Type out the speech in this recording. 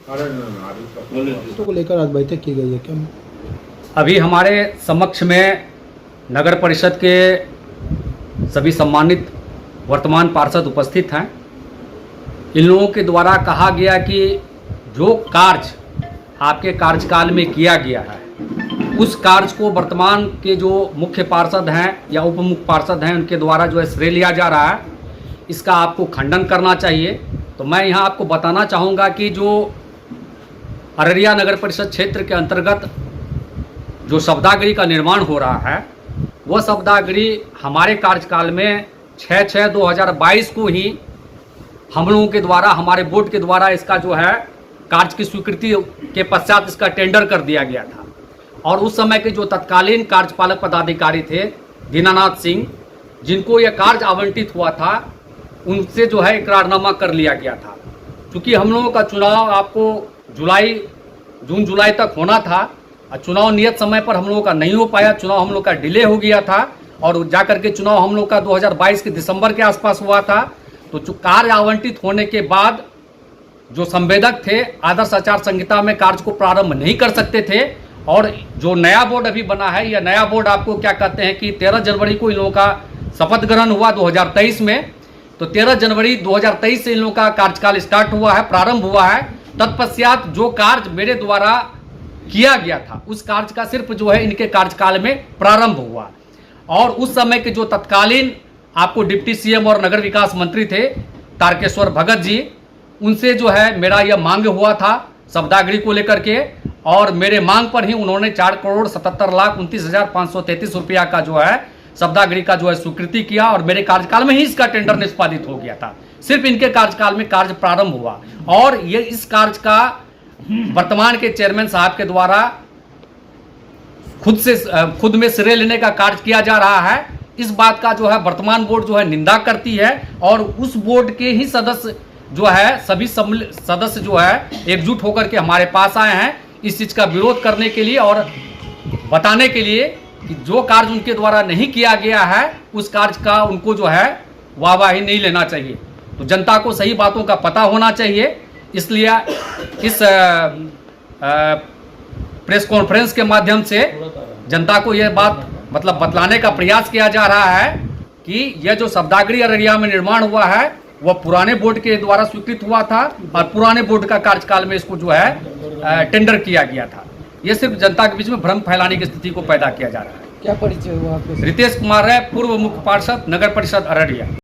को लेकर आज बैठक की गई है क्या? अभी हमारे समक्ष में नगर परिषद के सभी सम्मानित वर्तमान पार्षद उपस्थित हैं। इन लोगों के द्वारा कहा गया कि जो कार्य आपके कार्यकाल में किया गया है उस कार्य को वर्तमान के जो मुख्य पार्षद हैं या उप मुख्य पार्षद हैं उनके द्वारा जो है श्रेय लिया जा रहा है, इसका आपको खंडन करना चाहिए। तो मैं यहाँ आपको बताना चाहूँगा कि जो अररिया नगर परिषद क्षेत्र के अंतर्गत जो शब्दागृह का निर्माण हो रहा है वह शब्दागृह हमारे कार्यकाल में 6/6/2022 को ही हम लोगों के द्वारा, हमारे बोर्ड के द्वारा इसका जो है कार्य की स्वीकृति के पश्चात इसका टेंडर कर दिया गया था। और उस समय के जो तत्कालीन कार्यपालक पदाधिकारी थे दीनानाथ सिंह, जिनको यह कार्य आवंटित हुआ था, उनसे जो है इकरारनामा कर लिया गया था। क्योंकि हम लोगों का चुनाव आपको जून जुलाई तक होना था और चुनाव नियत समय पर हम लोगों का नहीं हो पाया, चुनाव हम लोग का डिले हो गया था और जाकर के चुनाव हम लोग का 2022 के दिसंबर के आसपास हुआ था। तो कार्य आवंटित होने के बाद जो संवेदक थे आदर्श आचार संहिता में कार्य को प्रारंभ नहीं कर सकते थे। और जो नया बोर्ड अभी बना है, यह नया बोर्ड आपको क्या कहते हैं कि 13 जनवरी को इन लोगों का शपथ ग्रहण हुआ 2023 में। तो 13 जनवरी 2023 से इन लोगों का कार्यकाल स्टार्ट हुआ है, प्रारंभ हुआ है। तत्पश्चात जो कार्य मेरे द्वारा किया गया था उस कार्य का सिर्फ जो है इनके कार्यकाल में प्रारंभ हुआ। और उस समय के जो तत्कालीन आपको डिप्टी सीएम और नगर विकास मंत्री थे तारकेश्वर भगत जी, उनसे जो है मेरा यह मांग हुआ था शब्दागृह को लेकर के, और मेरे मांग पर ही उन्होंने 4,77,29,533 रुपया का जो है शब्दागृह का जो है स्वीकृति किया और मेरे कार्यकाल में ही इसका टेंडर निष्पादित हो गया था। सिर्फ इनके कार्यकाल में कार्य प्रारंभ हुआ और ये इस कार्य का वर्तमान के चेयरमैन साहब के द्वारा खुद में श्रेय लेने का कार्य किया जा रहा है। इस बात का जो है वर्तमान बोर्ड जो है निंदा करती है और उस बोर्ड के ही सदस्य जो है सभी सदस्य जो है एकजुट होकर के हमारे पास आए हैं इस चीज का विरोध करने के लिए और बताने के लिए कि जो कार्य उनके द्वारा नहीं किया गया है उस कार्य का उनको जो है वाहवाही नहीं लेना चाहिए। तो जनता को सही बातों का पता होना चाहिए, इसलिए इस प्रेस कॉन्फ्रेंस के माध्यम से जनता को यह बात मतलब बतलाने का प्रयास किया जा रहा है कि यह जो शब्दागृह अररिया में निर्माण हुआ है वह पुराने बोर्ड के द्वारा स्वीकृत हुआ था और पुराने बोर्ड का कार्यकाल में इसको जो है टेंडर किया गया था। यह सिर्फ जनता के बीच में भ्रम फैलाने की स्थिति को पैदा किया जा रहा है। क्या परिचय हुआ आपके? रितेश कुमार है, पूर्व मुख्य पार्षद नगर परिषद अररिया।